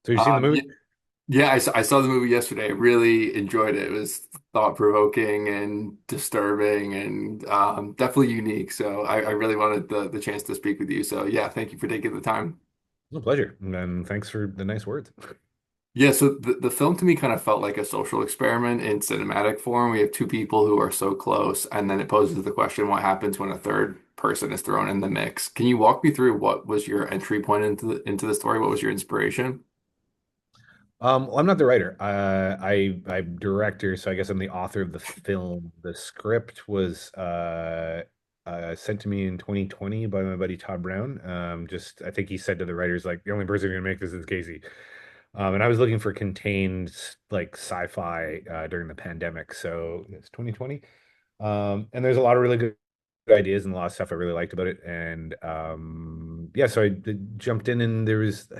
So you've seen the movie? Yeah, yeah, I saw the movie yesterday. Really enjoyed it. It was thought-provoking and disturbing and definitely unique. So I really wanted the chance to speak with you. So yeah, thank you for taking the time. No pleasure. And thanks for the nice words. Yeah, so the film to me kind of felt like a social experiment in cinematic form. We have two people who are so close, and then it poses the question, what happens when a third person is thrown in the mix? Can you walk me through what was your entry point into the story? What was your inspiration? Well, I'm not the writer. I'm director, so I guess I'm the author of the film. The script was sent to me in 2020 by my buddy Todd Brown. Just I think he said to the writers like the only person who can make this is Casey. And I was looking for contained like sci-fi during the pandemic, so it's 2020. And there's a lot of really good ideas and a lot of stuff I really liked about it. And yeah, so I jumped in, and there was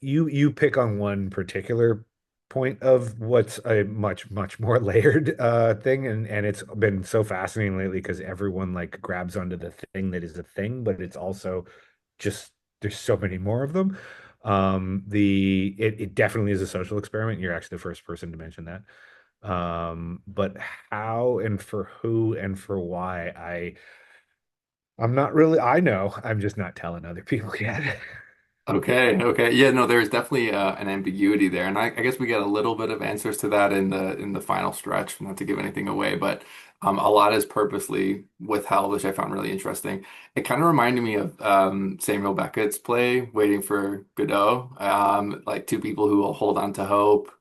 you pick on one particular point of what's a much more layered thing, and it's been so fascinating lately because everyone like grabs onto the thing that is a thing, but it's also just there's so many more of them. It definitely is a social experiment. You're actually the first person to mention that. But how and for who and for why, I'm not really, I know, I'm just not telling other people yet. Okay, okay. Yeah, no, there's definitely an ambiguity there. And I guess we get a little bit of answers to that in the final stretch, not to give anything away, but a lot is purposely withheld, which I found really interesting. It kind of reminded me of Samuel Beckett's play, Waiting for Godot, like two people who will hold on to hope,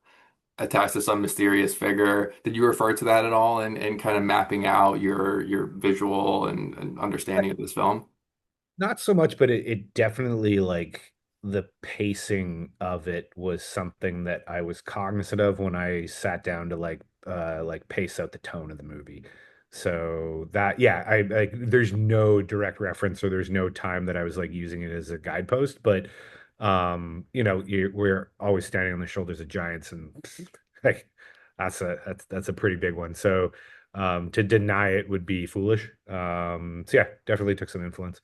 attached to some mysterious figure. Did you refer to that at all in kind of mapping out your visual and understanding of this film? Not so much, but it definitely like the pacing of it was something that I was cognizant of when I sat down to like pace out the tone of the movie. So that yeah, I like there's no direct reference or there's no time that I was like using it as a guidepost, but we're always standing on the shoulders of giants, and like that's a pretty big one. So to deny it would be foolish. So yeah, definitely took some influence.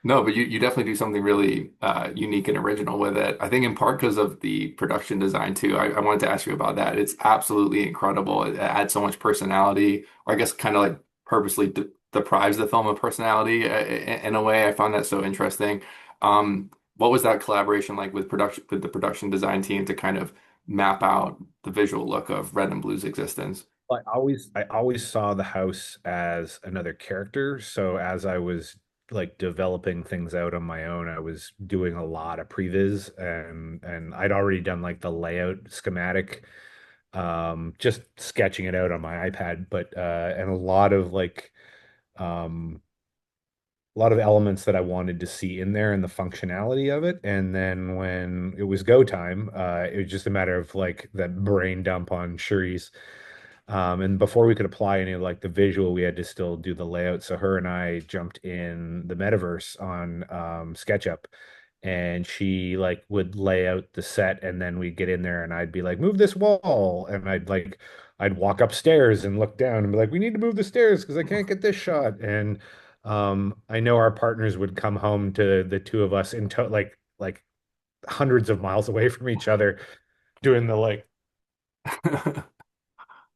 No, but you definitely do something really unique and original with it. I think in part because of the production design too. I wanted to ask you about that. It's absolutely incredible. It adds so much personality, or I guess kind of like purposely de deprives the film of personality in a way. I found that so interesting. What was that collaboration like with production with the production design team to kind of map out the visual look of Red and Blue's existence? I always saw the house as another character. So as I was like developing things out on my own, I was doing a lot of previs, and I'd already done like the layout schematic, just sketching it out on my iPad, but and um a lot of elements that I wanted to see in there and the functionality of it. And then when it was go time, it was just a matter of like that brain dump on Shuri's. And before we could apply any of like the visual, we had to still do the layout. So her and I jumped in the metaverse on SketchUp, and she like would lay out the set, and then we'd get in there, and I'd be like, move this wall, and I'd walk upstairs and look down and be like, we need to move the stairs because I can't get this shot. And I know our partners would come home to the two of us in like hundreds of miles away from each other doing the like,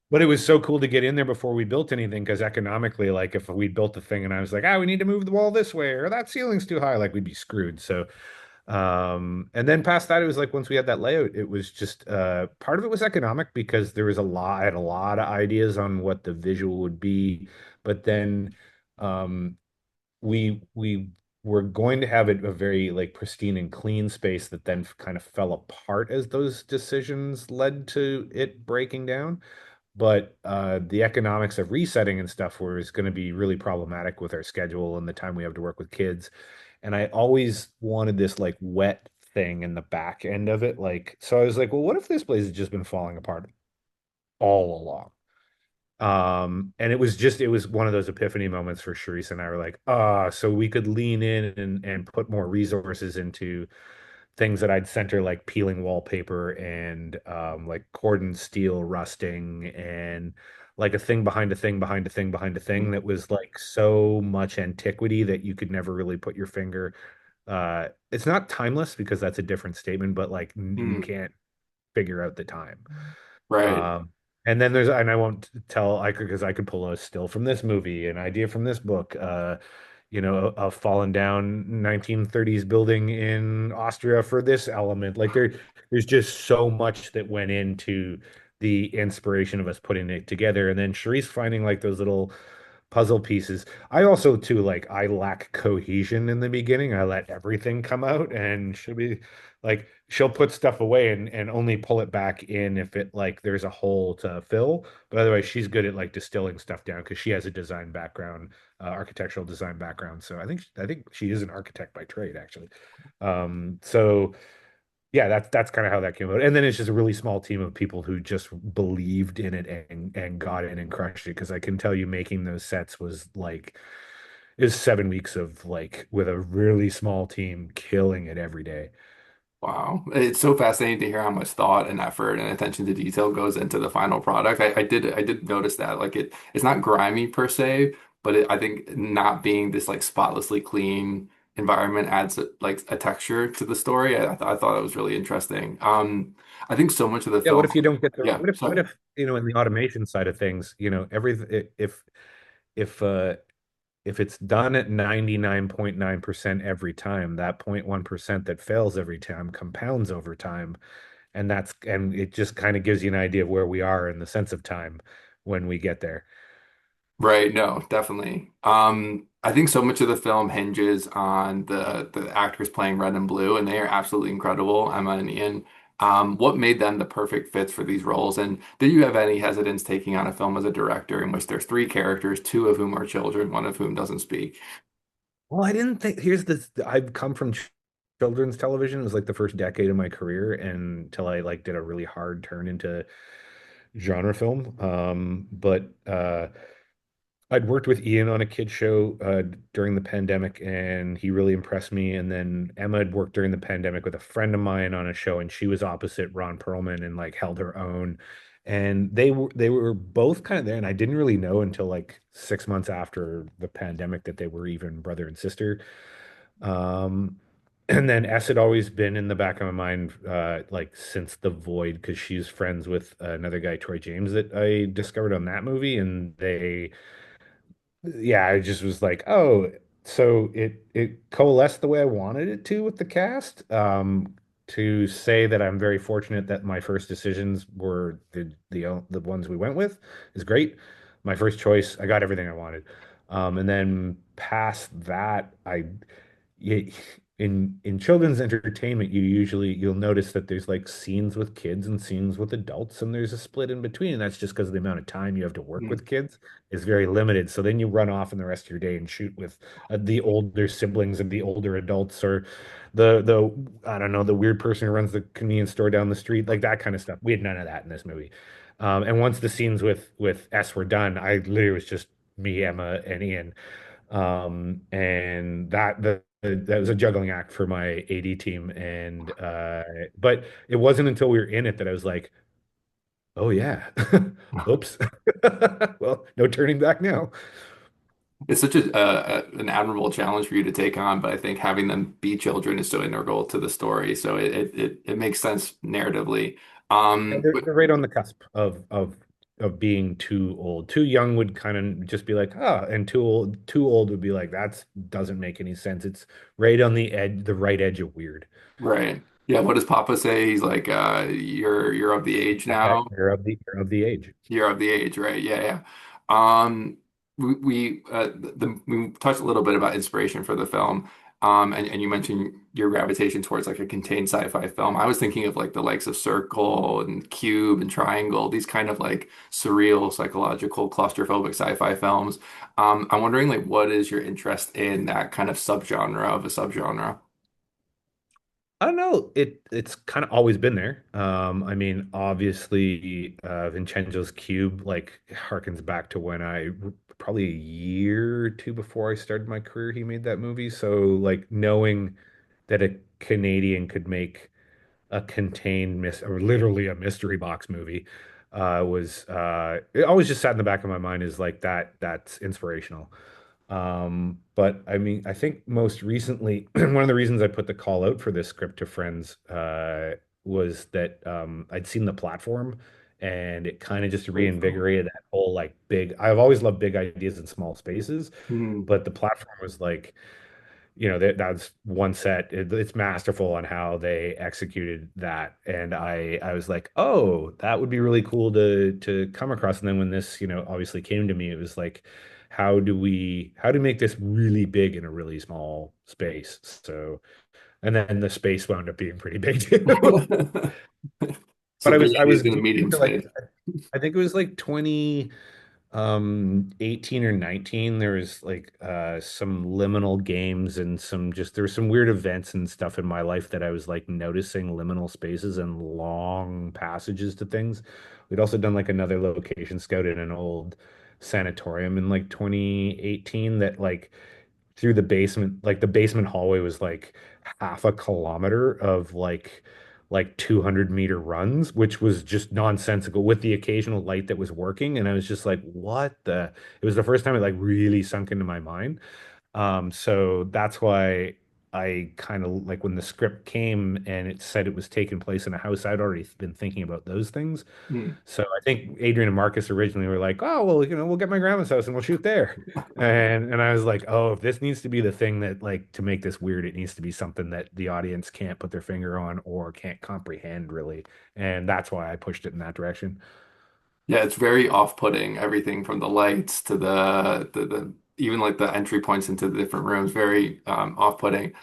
but it was so cool to get in there before we built anything because economically, like if we built the thing and I was like, we need to move the wall this way or that ceiling's too high, like we'd be screwed. So, and then past that, it was like once we had that layout, it was just part of it was economic because there was a lot, I had a lot of ideas on what the visual would be, but then um, we were going to have it a very like pristine and clean space that then kind of fell apart as those decisions led to it breaking down. But the economics of resetting and stuff was going to be really problematic with our schedule and the time we have to work with kids. And I always wanted this like wet thing in the back end of it. Like, so I was like, well, what if this place has just been falling apart all along? And it was one of those epiphany moments for Sharice and I were like, so we could lean in and put more resources into things that I'd center like peeling wallpaper and like cordon steel rusting and like a thing behind a thing behind a thing behind a thing that was like so much antiquity that you could never really put your finger it's not timeless because that's a different statement, but like you Mm, can't figure out the time. right. Um, and then there's, and I won't tell, I could, because I could pull a still from this movie, an idea from this book, a fallen down 1930s building in Austria for this element. Like there's just so much that went into the inspiration of us putting it together. And then Charisse finding like those little puzzle pieces. I also too like I lack cohesion in the beginning. I let everything come out and she'll be like she'll put stuff away and only pull it back in if it like there's a hole to fill. But otherwise she's good at like distilling stuff down because she has a design background, architectural design background. So I think she is an architect by trade actually. So yeah, that's kind of how that came out. And then it's just a really small team of people who just believed in it and got in and crushed it. Because I can tell you, making those sets was like it was 7 weeks of like with a really small team killing it every day. Wow. It's so fascinating to hear how much thought and effort and attention to detail goes into the final product. I did notice that. Like it's not grimy per se, but I think not being this like spotlessly clean environment adds like a texture to the story. I thought it was really interesting. I think so much of the Yeah, what film, if you don't get the yeah, what sorry. if in the automation side of things, every if if it's done at 99.9% every time, that 0.1% that fails every time compounds over time. And it just kind of gives you an idea of where we are in the sense of time when we get there. Right, no, definitely. I think so much of the film hinges on the actors playing Red and Blue, and they are absolutely incredible, Emma and Ian. What made them the perfect fits for these roles? And did you have any hesitance taking on a film as a director in which there's three characters, two of whom are children, one of whom doesn't speak? Well, I didn't think here's this I've come from children's television. It was like the first decade of my career until I like did a really hard turn into genre film. But I'd worked with Ian on a kid show during the pandemic, and he really impressed me. And then Emma had worked during the pandemic with a friend of mine on a show, and she was opposite Ron Perlman and like held her own. And they were both kind of there, and I didn't really know until like 6 months after the pandemic that they were even brother and sister. Um, and then S had always been in the back of my mind, like since The Void, because she's friends with another guy, Troy James, that I discovered on that movie, and yeah, I just was like, oh, so it coalesced the way I wanted it to with the cast. To say that I'm very fortunate that my first decisions were the ones we went with is great. My first choice, I got everything I wanted. And then past that, y- in children's entertainment, you'll notice that there's like scenes with kids and scenes with adults, and there's a split in between, and that's just because of the amount of time you have to work Hmm. with kids is very limited. So then you run off in the rest of your day and shoot with the older siblings and the older adults, or the I don't know, the weird person who runs the convenience store down the street, like that kind of stuff. We had none of that in this movie. And once the scenes with S were done, I literally was just me, Emma, and Ian. And that was a juggling act for my AD team. But it wasn't until we were in it that I was like, oh yeah, oops. Well, no turning back now. It's such an admirable challenge for you to take on, but I think having them be children is so integral to the story, so it makes sense narratively. And Um, they're right on the cusp of being too old. Too young would kind of just be like, ah, and too old would be like, that doesn't make any sense. It's right on the edge, the right edge of weird. Right. Yeah, what does Papa say? He's like, you're of the age now. You're of the age. You're of the age, right? Yeah, yeah. Um, we touched a little bit about inspiration for the film. And you mentioned your gravitation towards like a contained sci-fi film. I was thinking of like the likes of Circle and Cube and Triangle, these kind of like surreal, psychological, claustrophobic sci-fi films. I'm wondering like what is your interest in that kind of subgenre of a subgenre? I don't know. It's kind of always been there. I mean, obviously, Vincenzo's Cube like harkens back to when I probably a year or two before I started my career, he made that movie. So like knowing that a Canadian could make a contained or literally a mystery box movie was it always just sat in the back of my mind is like that's inspirational. But I mean, I think most recently, one of the reasons I put the call out for this script to friends was that I'd seen the platform and it kind of just Great film. reinvigorated that whole like big. I've always loved big ideas in small spaces, Hmm. but the platform was like, that's one set. It's masterful on how they executed that, and I was like, oh, that would be really cool to come across. And then when this, obviously came to me, it was like, how do we make this really big in a really small space? So, and then the space wound up being pretty big too. But So I big was I ideas was in a deep medium into like space. I think it was like 18 or 19. There was like some liminal games and there were some weird events and stuff in my life that I was like noticing liminal spaces and long passages to things. We'd also done like another location scout in an old sanatorium in like 2018 that like through the basement, like the basement hallway was like half a kilometer of like 200-meter runs, which was just nonsensical with the occasional light that was working. And I was just like, what the? It was the first time it like really sunk into my mind. So that's why I kind of like when the script came and it said it was taking place in a house, I'd already been thinking about those things. Hmm. So I think Adrian and Marcus originally were like, "Oh, well, we'll get my grandma's house and we'll shoot there." And I was like, "Oh, if this needs to be the thing that like to make this weird, it needs to be something that the audience can't put their finger on or can't comprehend really." And that's why I pushed it in that direction. Yeah, it's very off-putting. Everything from the lights to the even like the entry points into the different rooms, very off-putting.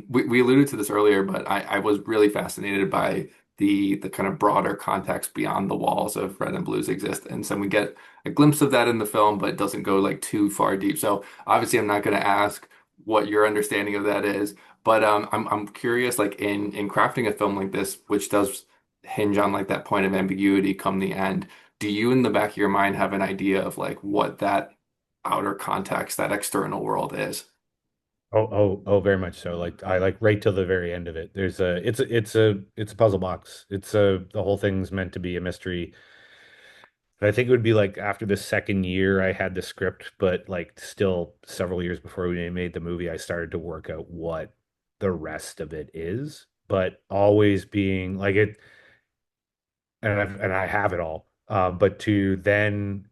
We alluded to this earlier, but I was really fascinated by the kind of broader context beyond the walls of Red and Blue's existence, and we get a glimpse of that in the film, but it doesn't go like too far deep. So obviously, I'm not going to ask what your understanding of that is, but I'm curious, like in crafting a film like this, which does hinge on like that point of ambiguity come the end, do you in the back of your mind have an idea of like what that outer context, that external world is? Oh, very much so. Like I like right till the very end of it. It's a puzzle box. The whole thing's meant to be a mystery. And I think it would be like after the second year I had the script, but like still several years before we made the movie, I started to work out what the rest of it is. But always being like it, and I have it all. But to then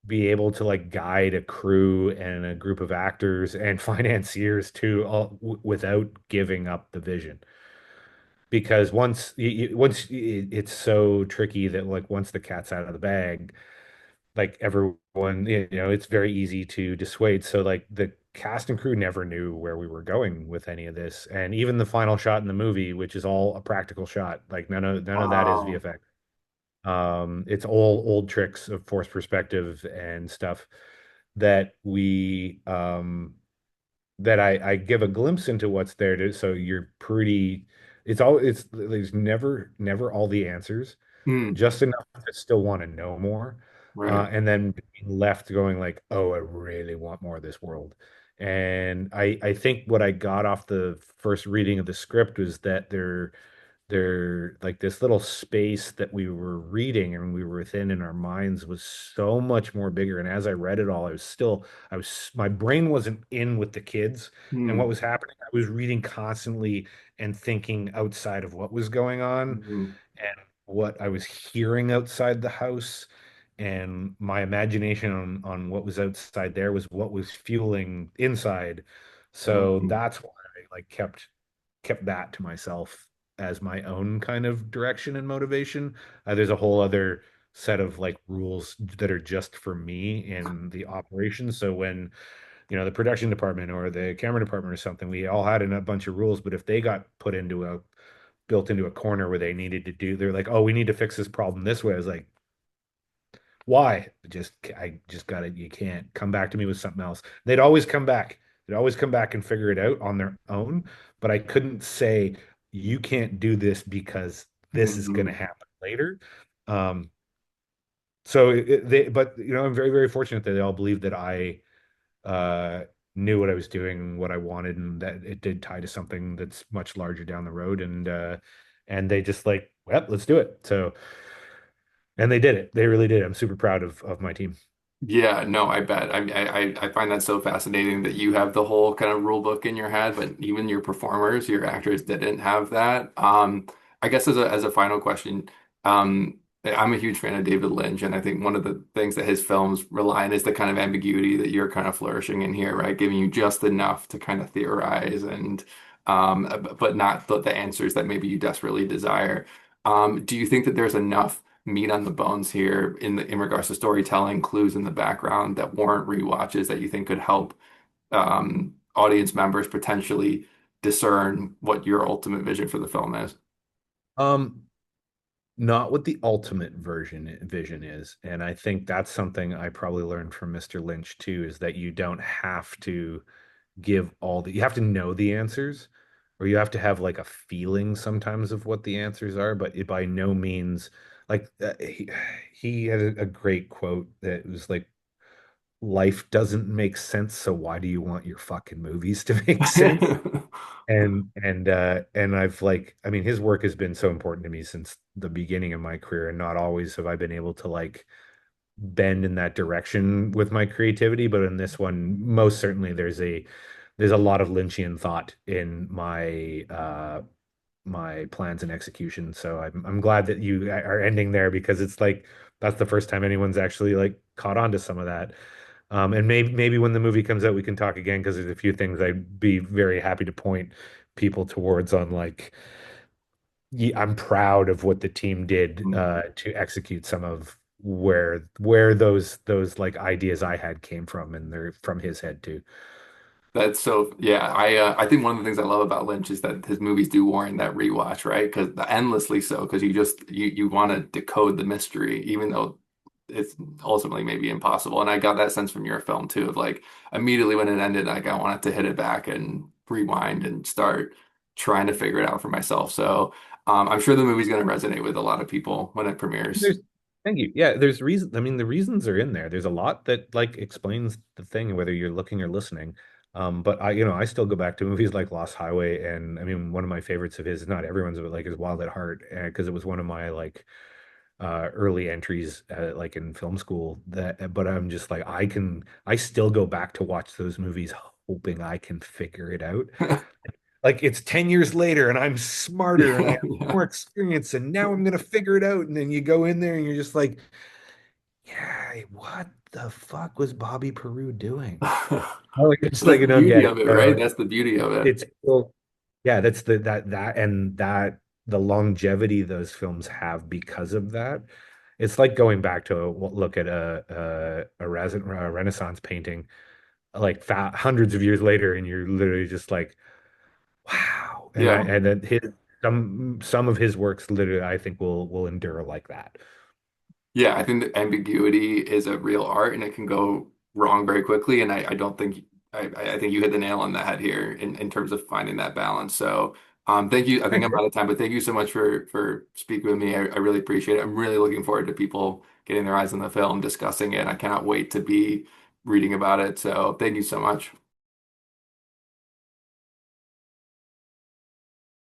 be able to like guide a crew and a group of actors and financiers to without giving up the vision. Because it's so tricky that like once the cat's out of the bag, like everyone, it's very easy to dissuade. So like the cast and crew never knew where we were going with any of this. And even the final shot in the movie, which is all a practical shot, like none of that is Wow. VFX. It's all old tricks of forced perspective and stuff that I give a glimpse into what's there to so you're pretty it's there's never all the answers, Hmm. just enough to still want to know more. Right. And then being left going like, oh, I really want more of this world. And I think what I got off the first reading of the script was that they're like this little space that we were reading and we were within in our minds was so much more bigger. And as I read it all, my brain wasn't in with the kids and what Hmm. was happening. I was reading constantly and thinking outside of what was going on Hmm. and what I was hearing outside the house. And my imagination on what was outside there was what was fueling inside. So Hmm. that's why I like kept that to myself as my own kind of direction and motivation. There's a whole other set of like rules that are just for me in the operation. So when, the production department or the camera department or something, we all had a bunch of rules, but if they got built into a corner where they're like, oh, we need to fix this problem this way. I was like, why? I just got it. You can't come back to me with something else. They'd always come back. They'd always come back and figure it out on their own. But I couldn't say, you can't do this because this is going to Hmm. happen later. Um, but I'm very, very fortunate that they all believed that I uh, knew what I was doing and what I wanted, and that it did tie to something that's much larger down the road. And they just like, well, let's do it. So, and they did it. They really did. I'm super proud of my team. Yeah, no, I bet. I find that so fascinating that you have the whole kind of rule book in your head, but even your performers, your actors didn't have that. I guess as a final question, I'm a huge fan of David Lynch, and I think one of the things that his films rely on is the kind of ambiguity that you're kind of flourishing in here, right? Giving you just enough to kind of theorize and but not the answers that maybe you desperately desire. Do you think that there's enough meat on the bones here in regards to storytelling, clues in the background that warrant rewatches that you think could help audience members potentially discern what your ultimate vision for the film is? Um, Not what the ultimate version vision is, and I think that's something I probably learned from Mr. Lynch too, is that you don't have to give all the you have to know the answers, or you have to have like a feeling sometimes of what the answers are, but it by no means like he had a great quote that was like, life doesn't make sense, so why do you want your fucking movies to make sense? And I've like, I mean, his work has been so important to me since the beginning of my career, and not always have I been able to like bend in that direction with my creativity, but in this one, most certainly there's a lot of Lynchian thought in my plans and execution. So I'm glad that you are ending there, because it's like that's the first time anyone's actually like caught on to some of that. And maybe when the movie comes out, we can talk again, because there's a few things I'd be very happy to point people towards on like I'm proud of what the team did to execute some of where those like ideas I had came from, and they're from his head too. That's so yeah. I think one of the things I love about Lynch is that his movies do warrant that rewatch, right? Because endlessly so, because you want to decode the mystery, even though it's ultimately maybe impossible. And I got that sense from your film too, of like immediately when it ended, like I wanted to hit it back and rewind and start trying to figure it out for myself. So I'm sure the movie's going to resonate with a lot of people when it premieres. There's Thank you. Yeah, there's reason. I mean, the reasons are in there. There's a lot that like explains the thing, whether you're looking or listening. But I still go back to movies like Lost Highway, and I mean, one of my favorites of his, not everyone's, but like is Wild at Heart, because it was one of my like early entries like in film school. But I'm just like, I still go back to watch those movies, hoping I can figure it out. Like it's 10 years later and I'm smarter and I Yeah, have yeah. more experience, and now I'm gonna figure it out. And then you go in there and you're just like, yeah, what the fuck was Bobby Peru doing? Like it's like That's you the don't beauty get of it. it, right? That's the beauty of it. It's cool. Yeah, that's that and that the longevity those films have because of that. It's like going back to look at a Renaissance painting like fa hundreds of years later, and you're literally just like, wow. Yeah. And then his some of his works literally I think will endure like that. Yeah, I think that ambiguity is a real art and it can go wrong very quickly. And I don't think I think you hit the nail on the head here in terms of finding that balance. So thank you. I think Thanks, I'm bro. out of time, but thank you so much for speaking with me. I really appreciate it. I'm really looking forward to people getting their eyes on the film, discussing it. I cannot wait to be reading about it. So thank you so much.